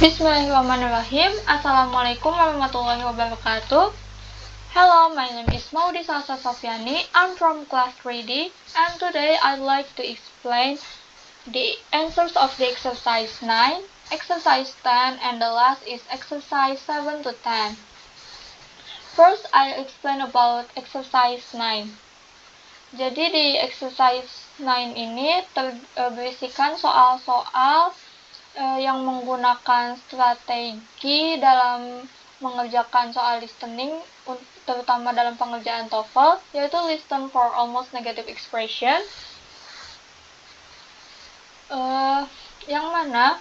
Bismillahirrahmanirrahim. Assalamualaikum warahmatullahi wabarakatuh. Hello, my name is Maudi Salsa Sofiani. I'm from class 3D, and today I'd like to explain the answers of the exercise 9, exercise 10, and the last is exercise 7 to 10. First, I'll explain about exercise 9. Jadi di exercise 9 ini berisikan soal-soal yang menggunakan strategi dalam mengerjakan soal listening, terutama dalam pengerjaan TOEFL, yaitu listen for almost negative expression, yang mana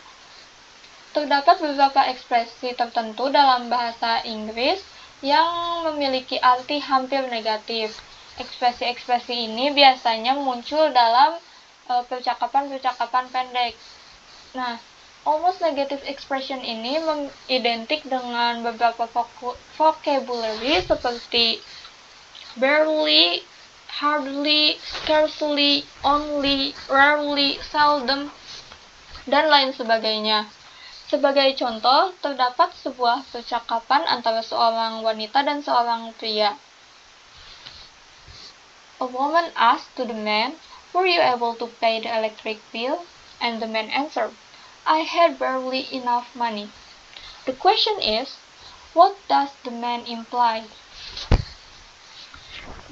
terdapat beberapa ekspresi tertentu dalam bahasa Inggris yang memiliki arti hampir negatif. Ekspresi-ekspresi ini biasanya muncul dalam percakapan-percakapan pendek. Nah, almost negative expression ini identik dengan beberapa vocabulary seperti barely, hardly, scarcely, only, rarely, seldom, dan lain sebagainya. Sebagai contoh, terdapat sebuah percakapan antara seorang wanita dan seorang pria. A woman asked to the man, "Were you able to pay the electric bill?" And the man answered, "I had barely enough money." The question is, what does the man imply?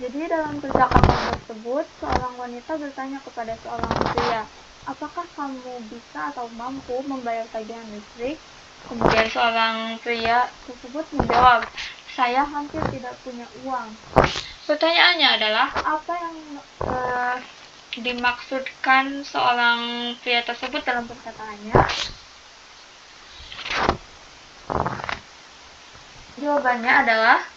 Jadi dalam percakapan tersebut, seorang wanita bertanya kepada seorang pria, "Apakah kamu bisa atau mampu membayar tagihan listrik?" Kemudian seorang pria tersebut menjawab, "Saya hampir tidak punya uang." Pertanyaannya adalah, apa yang dimaksudkan seorang pria tersebut dalam perkataannya? Jawabannya adalah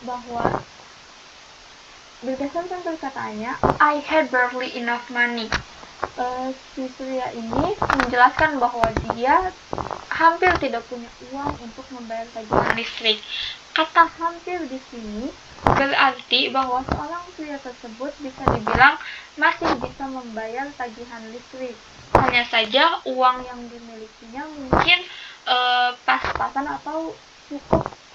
bahwa berdasarkan perkataannya, I had barely enough money. Si pria ini menjelaskan bahwa dia hampir tidak punya uang untuk membayar tagihan listrik. Kata hampir di sini berarti bahwa seorang pria tersebut bisa dibilang masih bisa membayar tagihan listrik. Hanya saja uang yang dimilikinya mungkin pas-pasan atau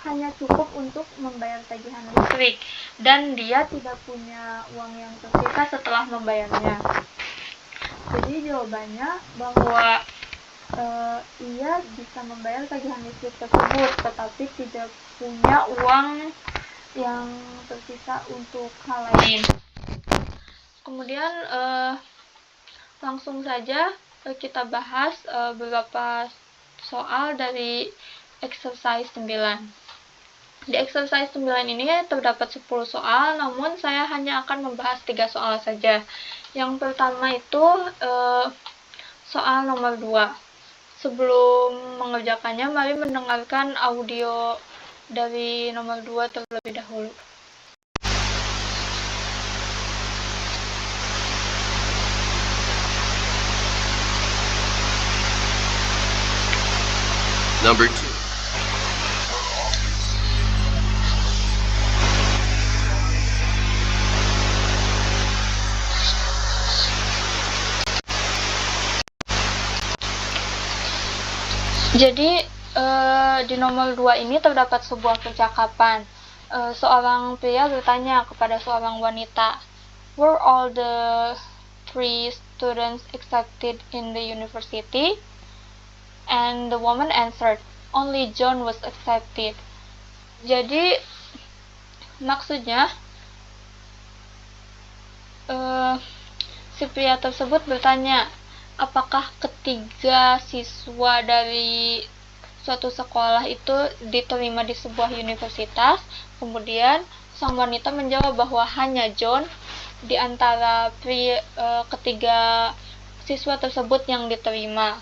hanya cukup untuk membayar tagihan listrik, dan dia tidak punya uang yang tersisa setelah membayarnya. Jadi jawabannya bahwa ia bisa membayar tagihan listrik tersebut, tetapi tidak punya uang yang tersisa untuk hal lain. Kemudian langsung saja kita bahas beberapa soal dari exercise 9. Di exercise 9 ini terdapat 10 soal, namun saya hanya akan membahas 3 soal saja. Yang pertama itu soal nomor 2. Sebelum mengerjakannya, mari mendengarkan audio dari nomor 2 terlebih dahulu. Number 2. Jadi di nomor 2 ini terdapat sebuah percakapan. Seorang pria bertanya kepada seorang wanita, "Were all the 3 students accepted in the university?" And the woman answered, "Only John was accepted." Jadi maksudnya si pria tersebut bertanya, apakah ketiga siswa dari suatu sekolah itu diterima di sebuah universitas? Kemudian sang wanita menjawab bahwa hanya John di antara ketiga siswa tersebut yang diterima.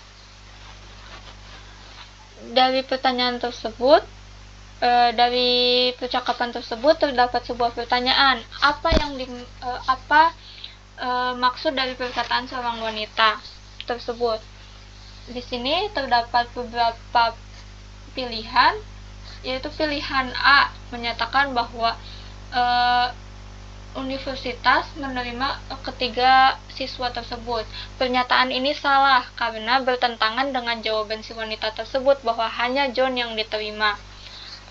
Dari pertanyaan tersebut, dari percakapan tersebut terdapat sebuah pertanyaan, apa maksud dari perkataan seorang wanita tersebut. Di sini terdapat beberapa pilihan, yaitu pilihan A menyatakan bahwa universitas menerima ketiga siswa tersebut. Pernyataan ini salah karena bertentangan dengan jawaban si wanita tersebut bahwa hanya John yang diterima.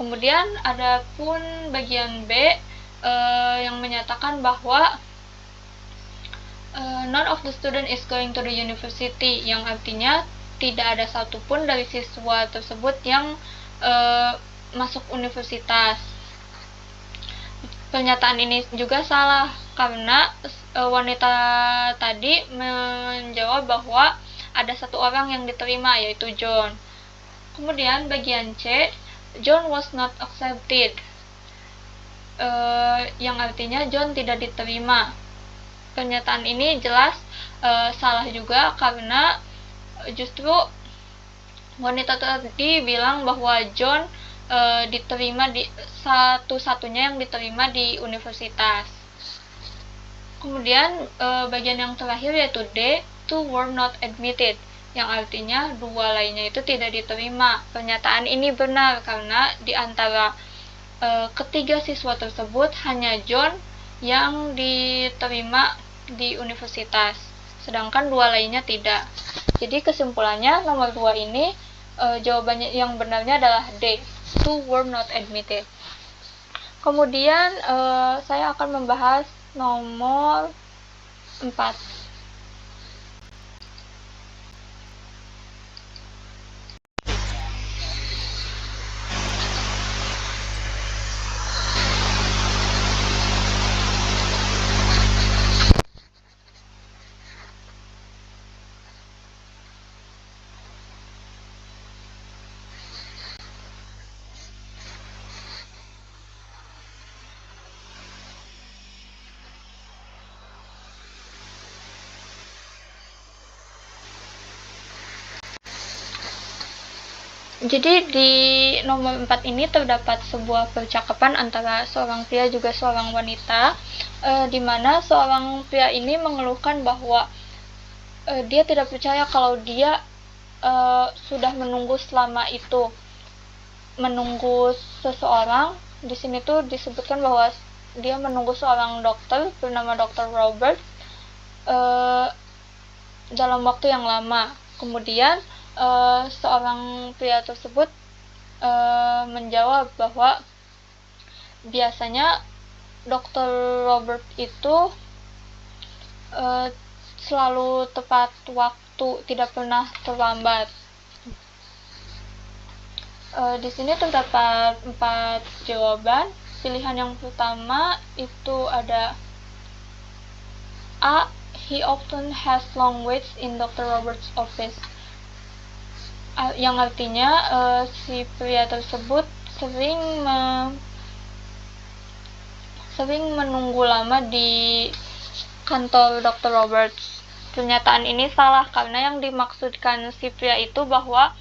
Kemudian ada pun bagian B yang menyatakan bahwa none of the student is going to the university, yang artinya tidak ada satupun dari siswa tersebut yang masuk universitas. Pernyataan ini juga salah karena wanita tadi menjawab bahwa ada satu orang yang diterima, yaitu John. Kemudian bagian C, John was not accepted, yang artinya John tidak diterima. Pernyataan ini jelas salah juga karena justru wanita tadi bilang bahwa John diterima di satu-satunya yang diterima di universitas. Kemudian bagian yang terakhir yaitu D, two were not admitted, yang artinya dua lainnya itu tidak diterima. Pernyataan ini benar karena di antara ketiga siswa tersebut hanya John yang diterima di universitas, sedangkan dua lainnya tidak. Jadi kesimpulannya nomor 2 ini jawabannya yang benarnya adalah D, two were not admitted. Kemudian saya akan membahas nomor 4. Jadi di nomor 4 ini terdapat sebuah percakapan antara seorang pria juga seorang wanita, di mana seorang pria ini mengeluhkan bahwa dia tidak percaya kalau dia sudah menunggu selama itu, menunggu seseorang. Di sini tuh disebutkan bahwa dia menunggu seorang dokter bernama Dr. Robert dalam waktu yang lama. Kemudian seorang pria tersebut menjawab bahwa biasanya Dr. Robert itu selalu tepat waktu, tidak pernah terlambat. Di sini terdapat 4 jawaban. Pilihan yang pertama itu ada A. He often has long waits in Dr. Roberts' office, yang artinya si pria tersebut sering menunggu lama di kantor Dr. Roberts. Pernyataan ini salah karena yang dimaksudkan si pria itu bahwa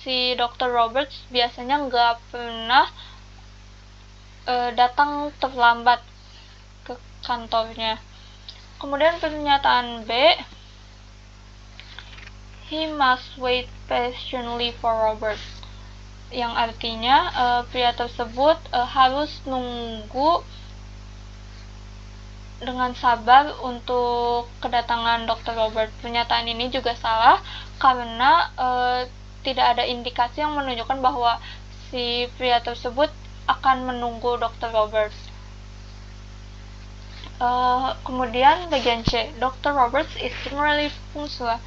si Dr. Roberts biasanya nggak pernah datang terlambat ke kantornya. Kemudian pernyataan B, he must wait patiently for Robert, yang artinya pria tersebut harus nunggu dengan sabar untuk kedatangan Dr. Robert. Pernyataan ini juga salah karena tidak ada indikasi yang menunjukkan bahwa si pria tersebut akan menunggu Dr. Robert. Kemudian bagian C, Dr. Roberts is generally punctual,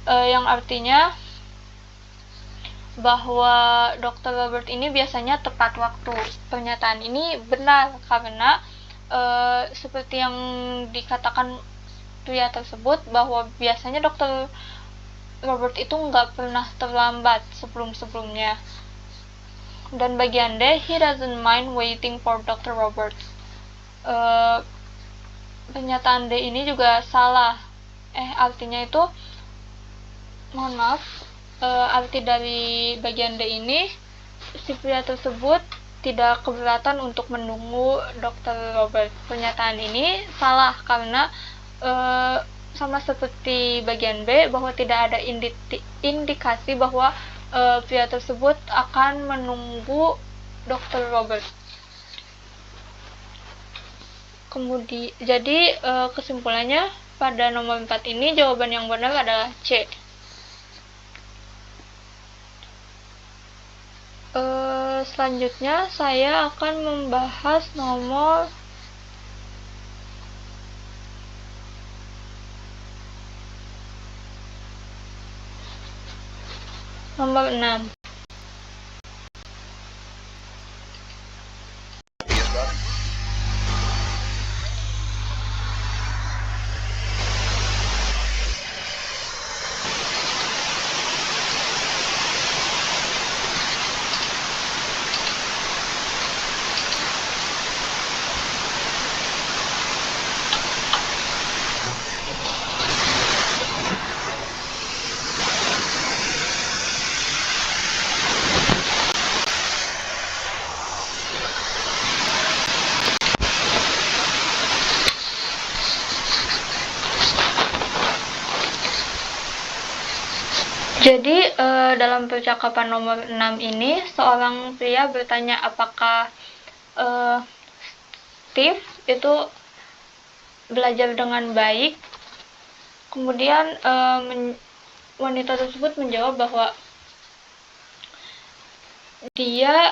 yang artinya bahwa Dr. Robert ini biasanya tepat waktu. Pernyataan ini benar karena seperti yang dikatakan pria tersebut bahwa biasanya Dr. Robert itu nggak pernah terlambat sebelum-sebelumnya. Dan bagian D, he doesn't mind waiting for Dr. Roberts. Pernyataan D ini juga salah. Artinya itu, mohon maaf, arti dari bagian D ini, si pria tersebut tidak keberatan untuk menunggu Dr. Robert. Pernyataan ini salah karena sama seperti bagian B bahwa tidak ada indikasi bahwa pria tersebut akan menunggu Dr. Robert. Jadi kesimpulannya pada nomor 4 ini jawaban yang benar adalah C. Selanjutnya saya akan membahas nomor 6. Jadi dalam percakapan nomor 6 ini seorang pria bertanya apakah Steve itu belajar dengan baik. Kemudian wanita tersebut menjawab bahwa dia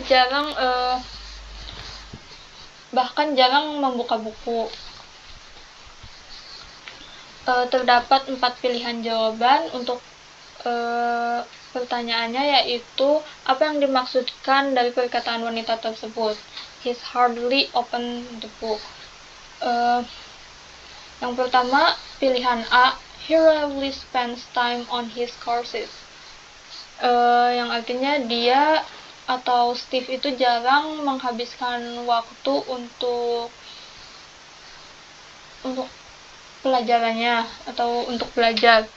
jarang bahkan jarang membuka buku. Terdapat 4 pilihan jawaban untuk pertanyaannya, yaitu apa yang dimaksudkan dari perkataan wanita tersebut. He's hardly opened the book. Yang pertama, pilihan A, he rarely spends time on his courses. Yang artinya dia atau Steve itu jarang menghabiskan waktu untuk pelajarannya atau untuk belajar.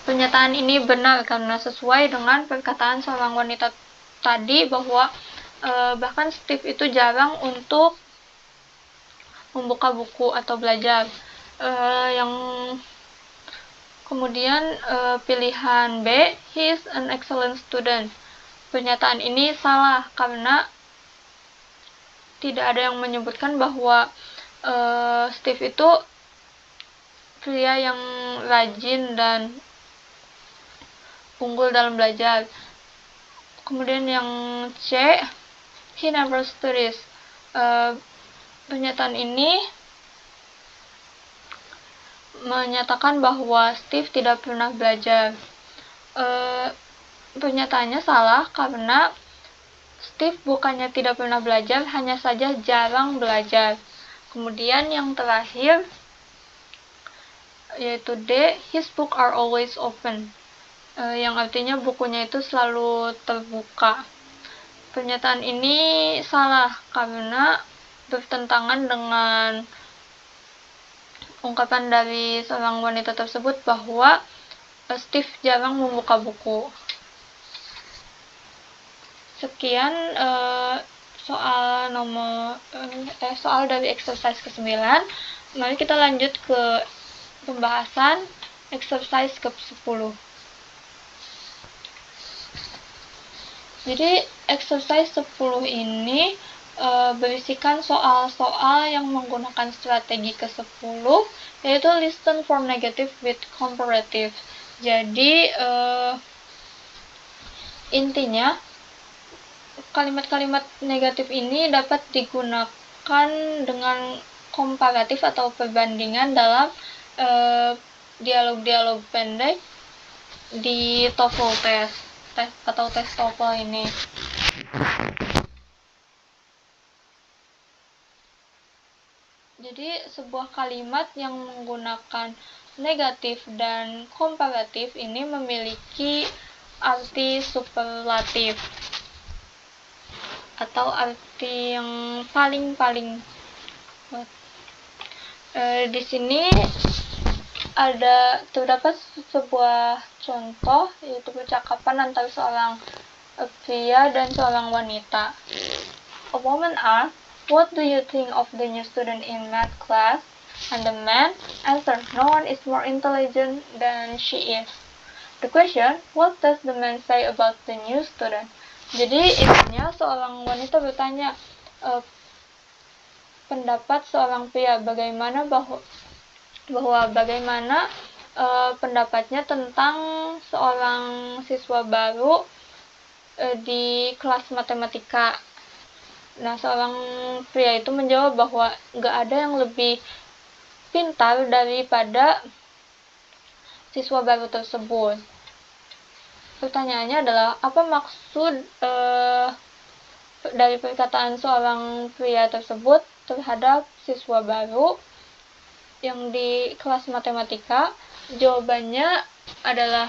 Pernyataan ini benar karena sesuai dengan perkataan seorang wanita tadi bahwa bahkan Steve itu jarang untuk membuka buku atau belajar. Yang kemudian pilihan B, he is an excellent student. Pernyataan ini salah karena tidak ada yang menyebutkan bahwa Steve itu pria yang rajin dan unggul dalam belajar. Kemudian yang C, he never studies. Pernyataan ini menyatakan bahwa Steve tidak pernah belajar. Pernyataannya salah karena Steve bukannya tidak pernah belajar, hanya saja jarang belajar. Kemudian yang terakhir yaitu D, his books are always open. Yang artinya bukunya itu selalu terbuka. Pernyataan ini salah karena bertentangan dengan ungkapan dari seorang wanita tersebut bahwa Steve jarang membuka buku. Sekian soal dari exercise ke-9. Mari kita lanjut ke pembahasan exercise ke-10. Jadi exercise 10 ini berisikan soal-soal yang menggunakan strategi ke-10, yaitu listen for negative with comparative. Jadi intinya kalimat-kalimat negatif ini dapat digunakan dengan komparatif atau perbandingan dalam dialog-dialog pendek di TOEFL test atau tes TOEFL ini. Jadi sebuah kalimat yang menggunakan negatif dan komparatif ini memiliki arti superlatif atau arti yang paling-paling. Di sini terdapat sebuah contoh, yaitu percakapan antara seorang pria dan seorang wanita. A woman asked, "What do you think of the new student in math class?" And the man answered, "No one is more intelligent than she is." The question, what does the man say about the new student? Jadi intinya seorang wanita bertanya, pendapat seorang pria bagaimana bahwa bagaimana pendapatnya tentang seorang siswa baru di kelas matematika. Nah, seorang pria itu menjawab bahwa nggak ada yang lebih pintar daripada siswa baru tersebut. Pertanyaannya adalah, apa maksud dari perkataan seorang pria tersebut terhadap siswa baru yang di kelas matematika? Jawabannya adalah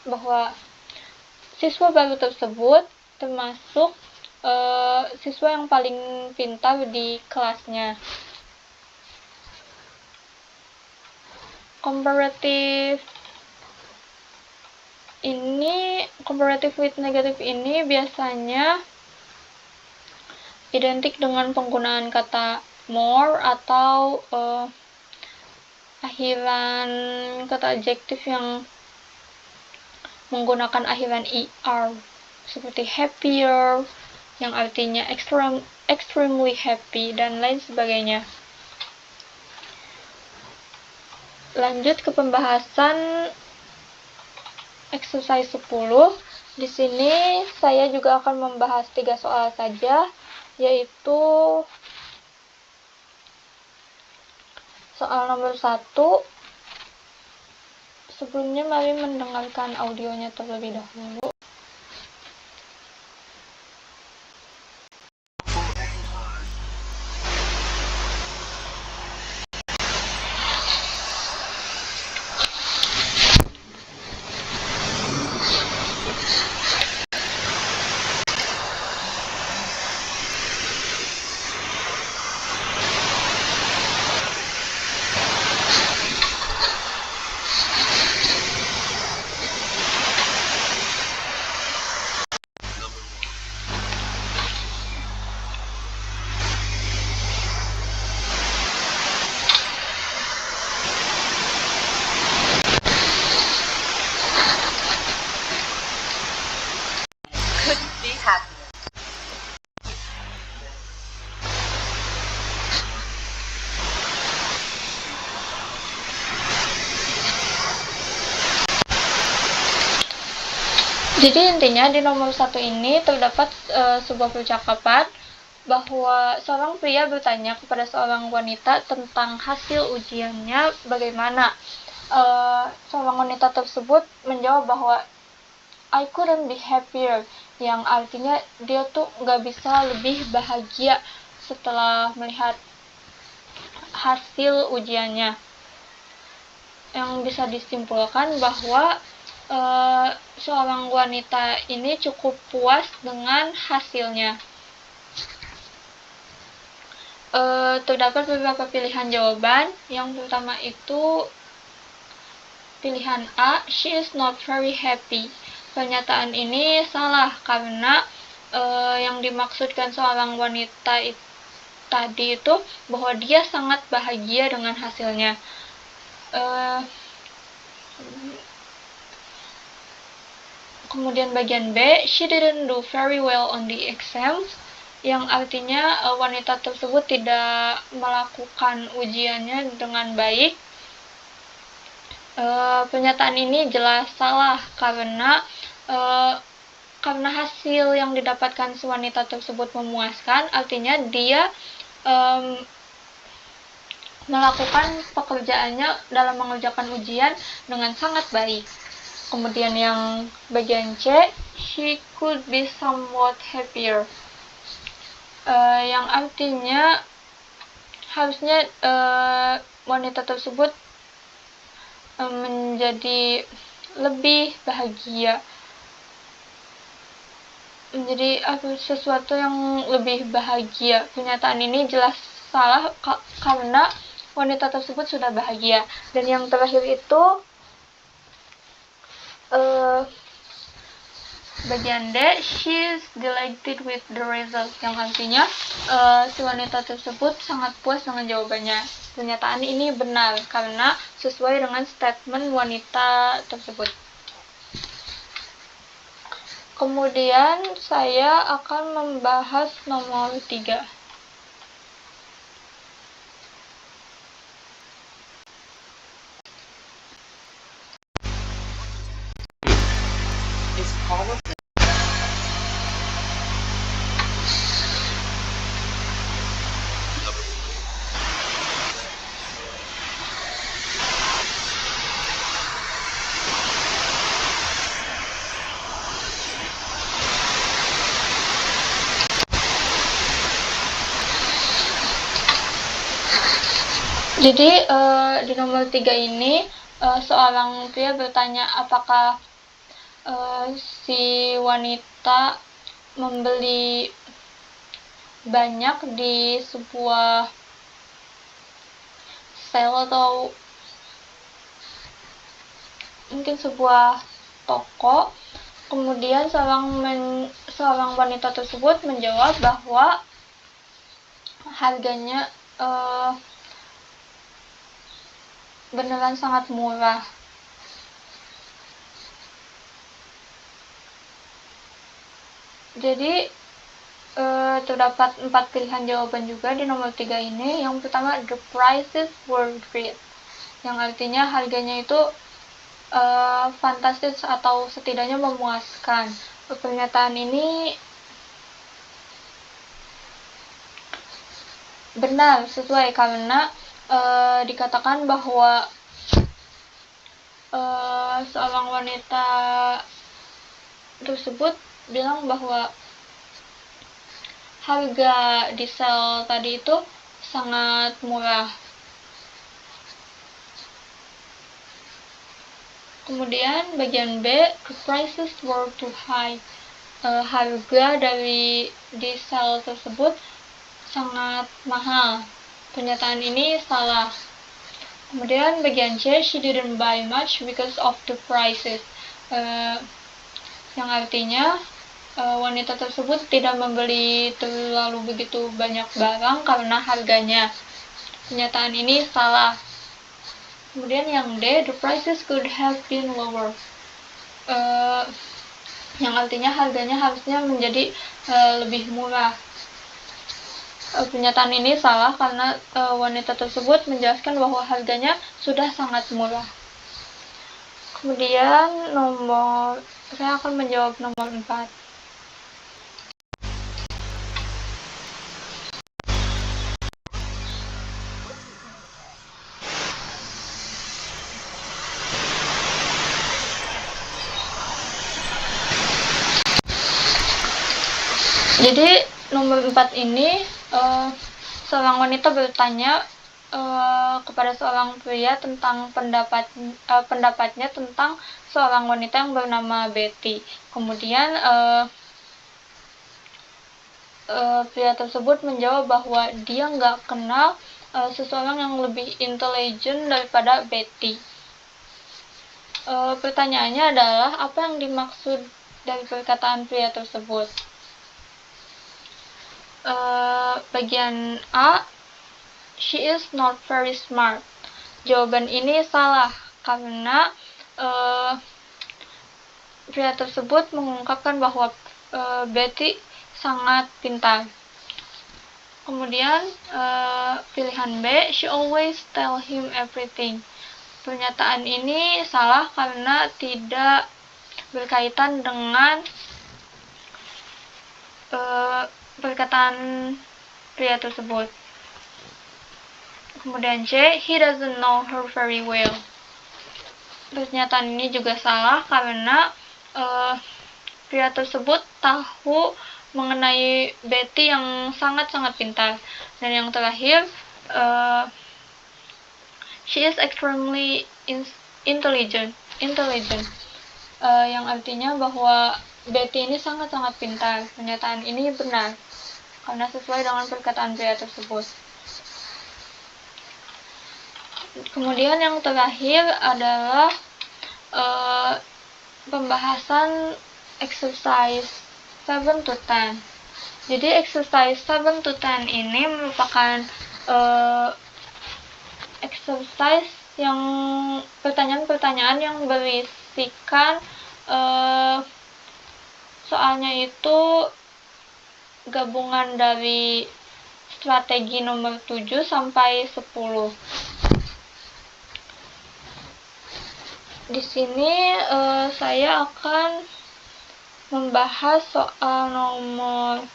bahwa siswa baru tersebut termasuk siswa yang paling pintar di kelasnya. Comparative with negative ini biasanya identik dengan penggunaan kata more atau akhiran kata adjektif yang menggunakan akhiran er, seperti happier yang artinya extremely happy dan lain sebagainya. Lanjut ke pembahasan exercise 10. Di sini saya juga akan membahas 3 soal saja, yaitu soal nomor 1. Sebelumnya mari mendengarkan audionya terlebih dahulu. Jadi intinya di nomor 1 ini terdapat sebuah percakapan bahwa seorang pria bertanya kepada seorang wanita tentang hasil ujiannya bagaimana. Seorang wanita tersebut menjawab bahwa I couldn't be happier, yang artinya dia tuh gak bisa lebih bahagia setelah melihat hasil ujiannya. Yang bisa disimpulkan bahwa seorang wanita ini cukup puas dengan hasilnya. Terdapat beberapa pilihan jawaban. Yang pertama itu pilihan A, she is not very happy. Pernyataan ini salah karena yang dimaksudkan seorang wanita tadi itu bahwa dia sangat bahagia dengan hasilnya. Kemudian bagian B, she didn't do very well on the exams, yang artinya wanita tersebut tidak melakukan ujiannya dengan baik. Pernyataan ini jelas salah karena hasil yang didapatkan si wanita tersebut memuaskan, artinya dia melakukan pekerjaannya dalam mengerjakan ujian dengan sangat baik. Kemudian yang bagian C, she could be somewhat happier, yang artinya harusnya wanita tersebut menjadi lebih bahagia, menjadi sesuatu yang lebih bahagia. Pernyataan ini jelas salah karena wanita tersebut sudah bahagia. Dan yang terakhir itu bagian D, she's delighted with the result, yang artinya si wanita tersebut sangat puas dengan jawabannya. Pernyataan ini benar karena sesuai dengan statement wanita tersebut. Kemudian saya akan membahas nomor 3. Jadi di nomor 3 ini seorang pria bertanya apakah si wanita membeli banyak di sebuah sale atau mungkin sebuah toko. Kemudian seorang wanita tersebut menjawab bahwa harganya beneran sangat murah. Jadi terdapat 4 pilihan jawaban juga di nomor 3 ini. Yang pertama, the prices were great, yang artinya harganya itu fantastis atau setidaknya memuaskan. Pernyataan ini benar, sesuai, karena dikatakan bahwa seorang wanita tersebut bilang bahwa harga di sel tadi itu sangat murah. Kemudian bagian B, the prices were too high. Harga dari di sel tersebut sangat mahal. Pernyataan ini salah. Kemudian bagian C, she didn't buy much because of the prices. Yang artinya wanita tersebut tidak membeli terlalu begitu banyak barang karena harganya. Pernyataan ini salah. Kemudian yang D, the prices could have been lower. Yang artinya harganya harusnya menjadi lebih murah. Pernyataan ini salah karena wanita tersebut menjelaskan bahwa harganya sudah sangat murah. Kemudian saya akan menjawab nomor 4. Jadi nomor 4 ini seorang wanita bertanya kepada seorang pria tentang pendapatnya tentang seorang wanita yang bernama Betty. Kemudian pria tersebut menjawab bahwa dia nggak kenal seseorang yang lebih intelijen daripada Betty. Pertanyaannya adalah apa yang dimaksud dari perkataan pria tersebut? Bagian A, she is not very smart. Jawaban ini salah karena pria tersebut mengungkapkan bahwa Betty sangat pintar. Kemudian pilihan B, she always tell him everything. Pernyataan ini salah karena tidak berkaitan dengan perkataan pria tersebut. Kemudian C, he doesn't know her very well. Pernyataan ini juga salah karena pria tersebut tahu mengenai Betty yang sangat-sangat pintar. Dan yang terakhir, she is extremely intelligent. Yang artinya bahwa Betty ini sangat-sangat pintar. Pernyataan ini benar karena sesuai dengan perkataan pria tersebut. Kemudian yang terakhir adalah pembahasan exercise 7 to 10. Jadi exercise 7 to 10 ini merupakan exercise yang pertanyaan-pertanyaan yang berisikan Soalnya itu gabungan dari strategi nomor 7 sampai 10. Di sini saya akan membahas soal nomor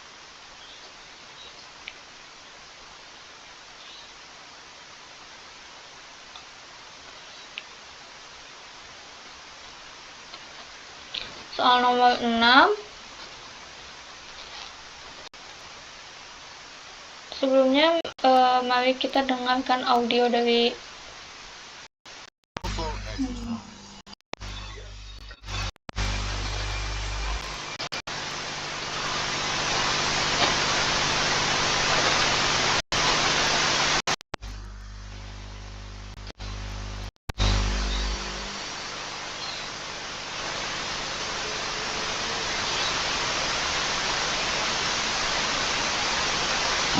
soal nomor 6. Sebelumnya mari kita dengarkan audio dari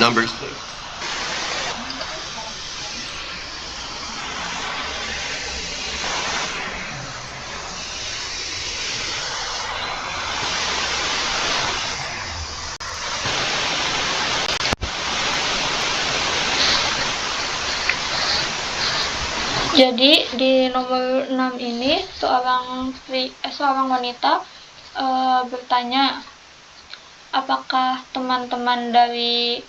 Number 6. Jadi di nomor 6 ini seorang wanita bertanya, apakah teman-teman dari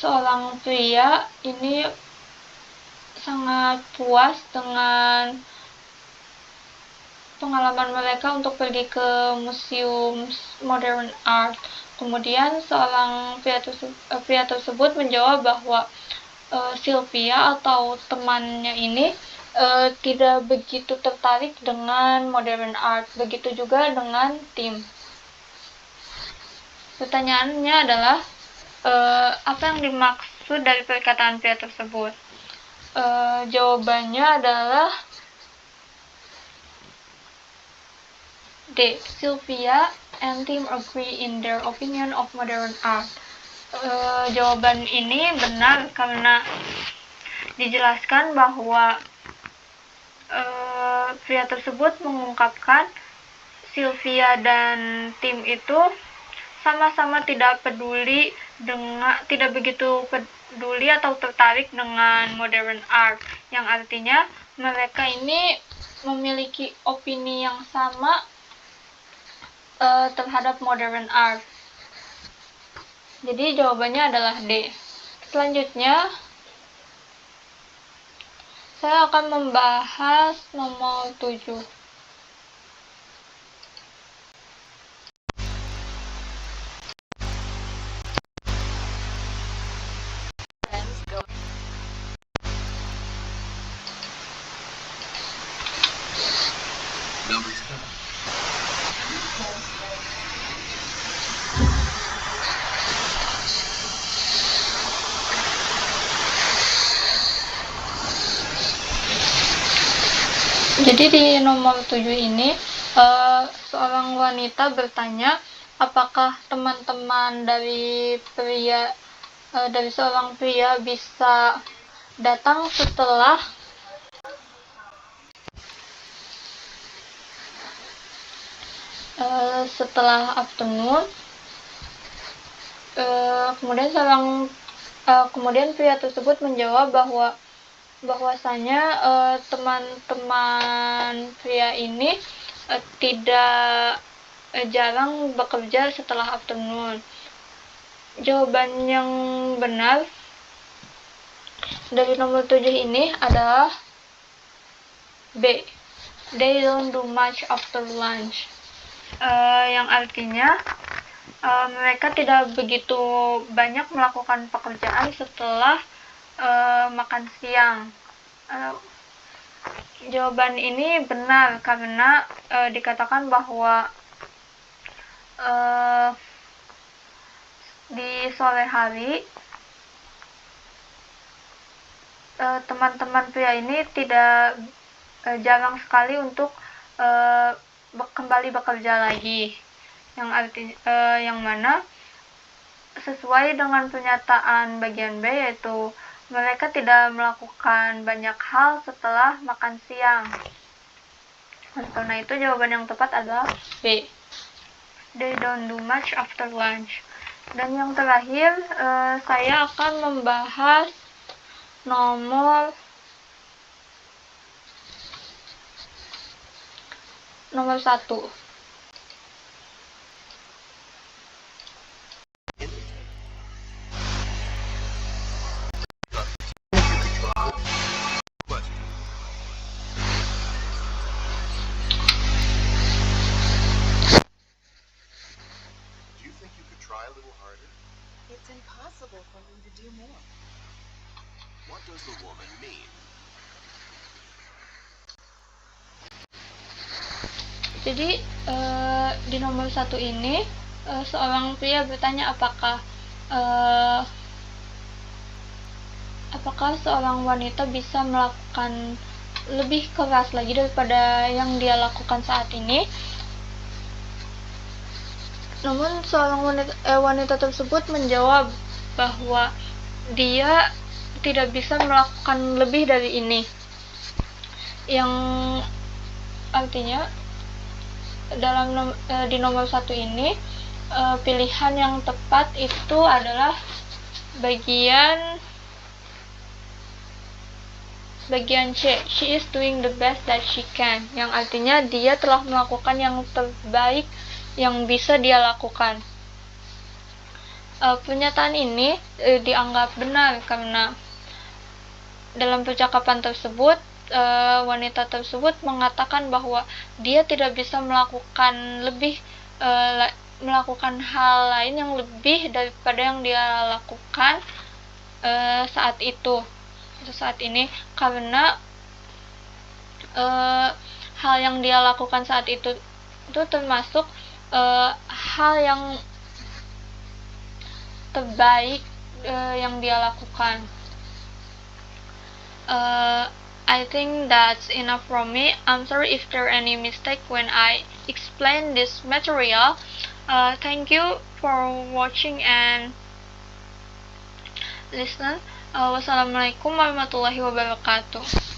seorang pria ini sangat puas dengan pengalaman mereka untuk pergi ke museum modern art. Kemudian seorang pria tersebut menjawab bahwa Sylvia atau temannya ini tidak begitu tertarik dengan modern art. Begitu juga dengan Tim. Pertanyaannya adalah apa yang dimaksud dari perkataan pria tersebut? Jawabannya adalah D. Sylvia and Tim agree in their opinion of modern art. Jawaban ini benar karena dijelaskan bahwa pria tersebut mengungkapkan Sylvia dan Tim itu sama-sama tidak begitu peduli atau tertarik dengan modern art, yang artinya mereka ini memiliki opini yang sama terhadap modern art. Jadi jawabannya adalah D. Selanjutnya saya akan membahas nomor 7. Number 7. Jadi di nomor 7 ini seorang wanita bertanya, apakah teman-teman dari seorang pria bisa datang setelah afternoon. Kemudian pria tersebut menjawab bahwasanya teman-teman pria ini tidak jarang bekerja setelah afternoon. Jawaban yang benar dari nomor 7 ini adalah B. They don't do much after lunch. Yang artinya mereka tidak begitu banyak melakukan pekerjaan setelah makan siang. Jawaban ini benar karena dikatakan bahwa di sore hari teman-teman pria ini tidak jarang sekali untuk kembali bekerja lagi, yang mana sesuai dengan pernyataan bagian B, yaitu mereka tidak melakukan banyak hal setelah makan siang. Karena itu jawaban yang tepat adalah B. they don't do much after lunch. Dan yang terakhir, saya akan membahas nomor 1. Try a little harder. It's impossible for me to do more. What does the woman mean? Jadi di nomor 1 ini seorang pria bertanya apakah seorang wanita bisa melakukan lebih keras lagi daripada yang dia lakukan saat ini. Namun seorang wanita tersebut menjawab bahwa dia tidak bisa melakukan lebih dari ini. Yang artinya di nomor 1 ini pilihan yang tepat itu adalah bagian C. She is doing the best that she can, yang artinya dia telah melakukan yang terbaik yang bisa dia lakukan. Pernyataan ini dianggap benar karena dalam percakapan tersebut wanita tersebut mengatakan bahwa dia tidak bisa melakukan hal lain yang lebih daripada yang dia lakukan saat ini, karena hal yang dia lakukan saat itu termasuk hal yang terbaik yang dia lakukan. I think that's enough from me. I'm sorry if there are any mistake when I explain this material. Thank you for watching and listen. Wassalamualaikum warahmatullahi wabarakatuh.